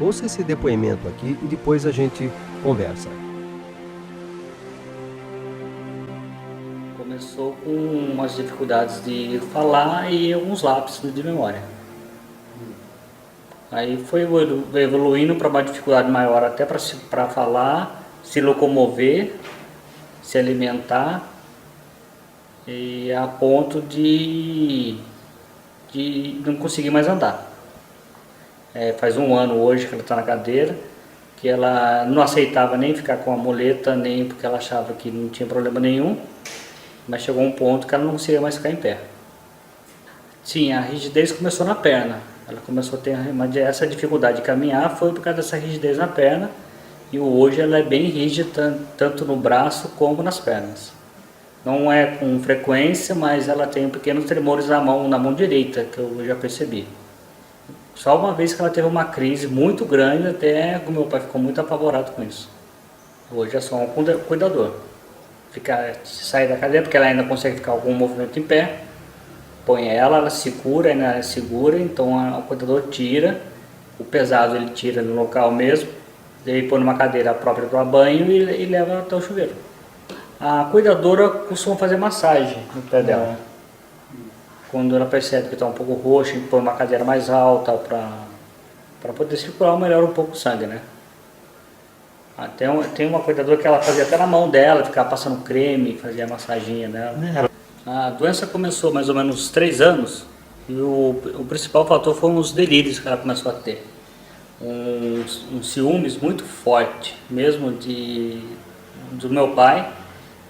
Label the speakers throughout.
Speaker 1: Ouça esse depoimento aqui e depois a gente conversa.
Speaker 2: Começou com umas dificuldades de falar e alguns lapsos de memória. Aí foi evoluindo para uma dificuldade maior até para falar, se locomover, se alimentar, e a ponto de não conseguir mais andar. Faz um ano hoje que ela está na cadeira, que ela não aceitava nem ficar com a muleta, nem porque ela achava que não tinha problema nenhum, mas chegou um ponto que ela não conseguia mais ficar em pé. Sim, a rigidez começou na perna. Ela começou a ter essa dificuldade de caminhar, foi por causa dessa rigidez na perna, e hoje ela é bem rígida, tanto no braço como nas pernas. Não é com frequência, mas ela tem pequenos tremores na mão direita, que eu já percebi. Só uma vez que ela teve uma crise muito grande, até o meu pai ficou muito apavorado com isso. Hoje é só um cuidador. Sai da cadeira, porque ela ainda consegue ficar algum movimento em pé. Põe ela segura, ela segura, então o cuidador tira. O pesado ele tira no local mesmo. Daí põe numa cadeira própria para banho e leva até o chuveiro. A cuidadora costuma fazer massagem no pé dela. Quando ela percebe que está um pouco roxo, põe uma cadeira mais alta para poder circular melhor um pouco o sangue, né? Tem uma cuidadora que ela fazia até na mão dela, ficava passando creme, fazia massaginha nela. A doença começou mais ou menos 3 anos e o principal fator foram os delírios que ela começou a ter. Um ciúmes muito forte, mesmo do meu pai,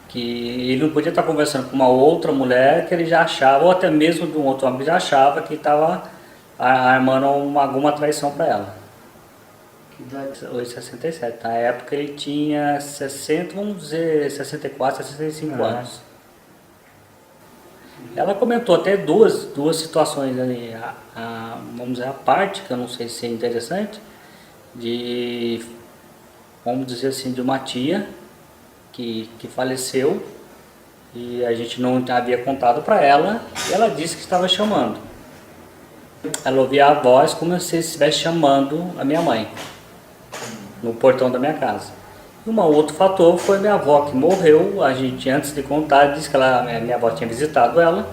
Speaker 2: que ele não podia estar conversando com uma outra mulher que ele já achava, ou até mesmo de um outro homem que já achava que estava armando alguma traição para ela. Que idade? Hoje 67. Na época ele tinha 60, vamos dizer 64, 65 anos. Ela comentou até duas situações ali, vamos dizer, a parte, que eu não sei se é interessante, vamos dizer assim, de uma tia que faleceu e a gente não havia contado para ela, e ela disse que estava chamando. Ela ouvia a voz como se estivesse chamando a minha mãe no portão da minha casa. E um outro fator foi minha avó que morreu. A gente, antes de contar, disse que minha avó tinha visitado ela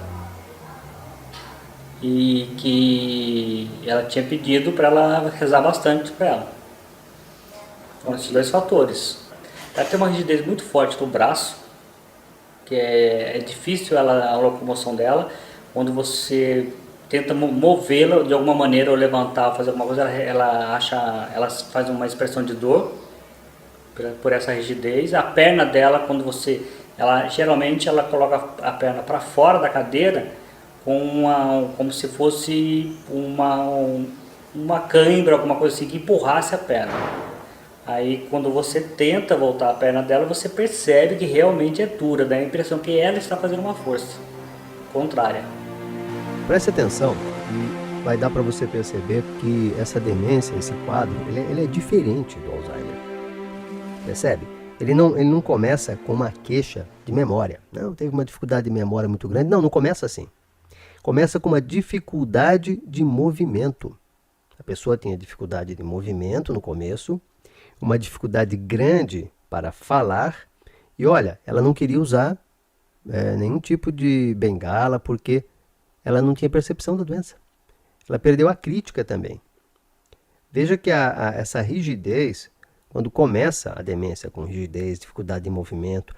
Speaker 2: e que ela tinha pedido para ela rezar bastante para ela. Então, esses 2 fatores. Ela tem uma rigidez muito forte no braço, que é difícil a locomoção dela. Quando você tenta movê-la de alguma maneira ou levantar, fazer alguma coisa, ela faz uma expressão de dor por essa rigidez. A perna dela, quando geralmente ela coloca a perna para fora da cadeira como se fosse uma cãibra, alguma coisa assim que empurrasse a perna. Aí quando você tenta voltar a perna dela, você percebe que realmente é dura, dá a impressão que ela está fazendo uma força contrária.
Speaker 1: Preste atenção e vai dar para você perceber que essa demência, esse quadro, ele é diferente do Alzheimer. Percebe? Ele não começa com uma queixa de memória. Não, teve uma dificuldade de memória muito grande. Não começa assim. Começa com uma dificuldade de movimento. A pessoa tinha dificuldade de movimento no começo, uma dificuldade grande para falar, e olha, ela não queria usar nenhum tipo de bengala, porque ela não tinha percepção da doença. Ela perdeu a crítica também. Veja que essa rigidez, quando começa a demência com rigidez, dificuldade de movimento,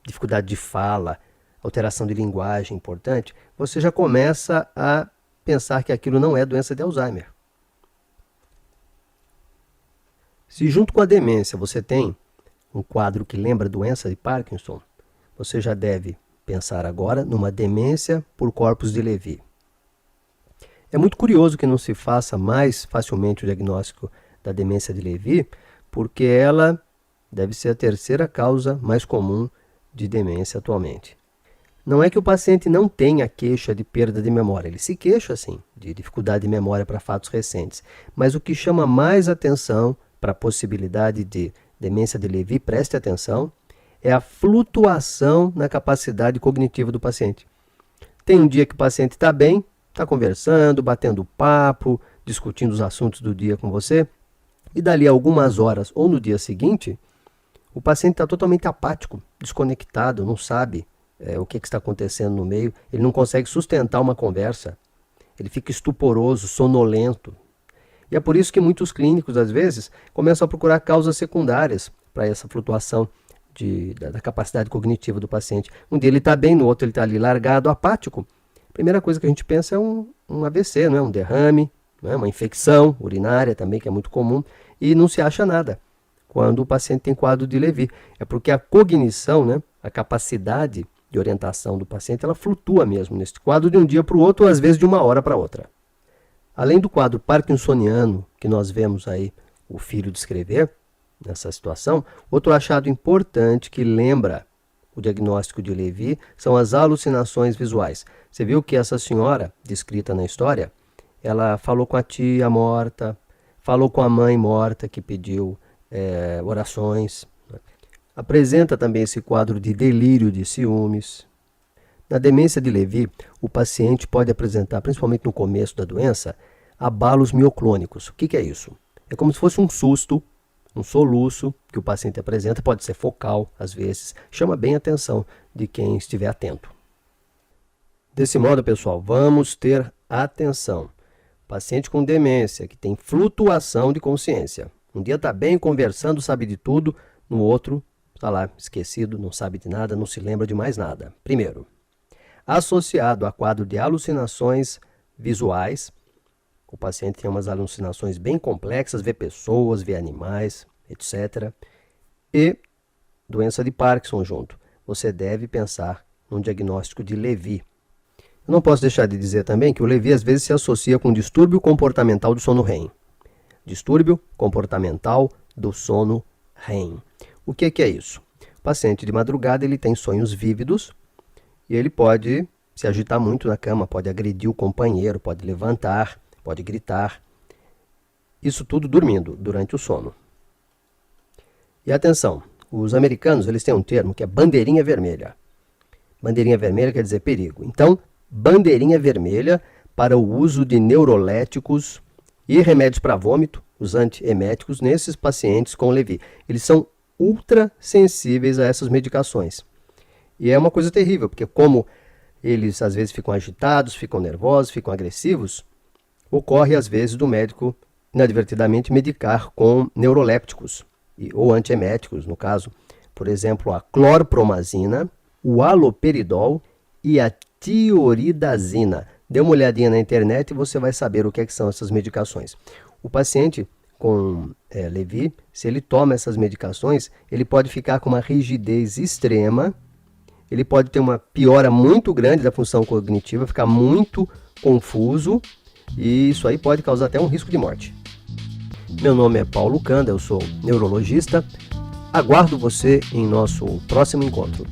Speaker 1: dificuldade de fala, alteração de linguagem importante, você já começa a pensar que aquilo não é doença de Alzheimer. Se junto com a demência você tem um quadro que lembra doença de Parkinson, você já deve pensar agora numa demência por corpus de Levy. É muito curioso que não se faça mais facilmente o diagnóstico da demência de Levy, porque ela deve ser a terceira causa mais comum de demência atualmente. Não é que o paciente não tenha queixa de perda de memória, ele se queixa sim de dificuldade de memória para fatos recentes, mas o que chama mais atenção para a possibilidade de demência de Levy, preste atenção, é a flutuação na capacidade cognitiva do paciente. Tem um dia que o paciente está bem, está conversando, batendo papo, discutindo os assuntos do dia com você, E dali a algumas horas ou no dia seguinte, o paciente está totalmente apático, desconectado, não sabe o que está acontecendo no meio, ele não consegue sustentar uma conversa, ele fica estuporoso, sonolento. E é por isso que muitos clínicos, às vezes, começam a procurar causas secundárias para essa flutuação da capacidade cognitiva do paciente. Um dia ele está bem, no outro ele está ali largado, apático. A primeira coisa que a gente pensa é um AVC, não é? Um derrame, não é? Uma infecção urinária também, que é muito comum, e não se acha nada quando o paciente tem quadro de Levy. É porque a cognição, né, a capacidade de orientação do paciente, ela flutua mesmo nesse quadro de um dia para o outro, ou às vezes de uma hora para outra. Além do quadro parkinsoniano, que nós vemos aí o filho descrever nessa situação, outro achado importante que lembra o diagnóstico de Levy são as alucinações visuais. Você viu que essa senhora, descrita na história, ela falou com a tia morta, falou com a mãe morta que pediu orações. Apresenta também esse quadro de delírio de ciúmes. Na demência de Levy, o paciente pode apresentar, principalmente no começo da doença, abalos mioclônicos. O que é isso? É como se fosse um susto, um soluço que o paciente apresenta, pode ser focal, às vezes, chama bem a atenção de quem estiver atento. Desse modo, pessoal, vamos ter atenção. Paciente com demência, que tem flutuação de consciência. Um dia está bem, conversando, sabe de tudo, no outro está lá, esquecido, não sabe de nada, não se lembra de mais nada. Primeiro, associado a quadro de alucinações visuais, o paciente tem umas alucinações bem complexas, vê pessoas, vê animais, etc. E doença de Parkinson junto. Você deve pensar num diagnóstico de Levy. Eu não posso deixar de dizer também que o Levy às vezes se associa com distúrbio comportamental do sono REM. Distúrbio comportamental do sono REM. O que é isso? O paciente de madrugada ele tem sonhos vívidos e ele pode se agitar muito na cama, pode agredir o companheiro, pode levantar, pode gritar. Isso tudo dormindo, durante o sono. E atenção, os americanos eles têm um termo que é bandeirinha vermelha. Bandeirinha vermelha quer dizer perigo. Então, bandeirinha vermelha para o uso de neuroléticos e remédios para vômito, os antieméticos, nesses pacientes com Levy. Eles são ultra sensíveis a essas medicações. E é uma coisa terrível, porque como eles às vezes ficam agitados, ficam nervosos, ficam agressivos, ocorre às vezes do médico inadvertidamente medicar com neurolépticos ou antieméticos, no caso, por exemplo, a clorpromazina, o haloperidol e a tioridazina. Dê uma olhadinha na internet e você vai saber o que são essas medicações. O paciente com Levy, se ele toma essas medicações, ele pode ficar com uma rigidez extrema, ele pode ter uma piora muito grande da função cognitiva, ficar muito confuso, e isso aí pode causar até um risco de morte. Meu nome é Paulo Canda, eu sou neurologista. Aguardo você em nosso próximo encontro.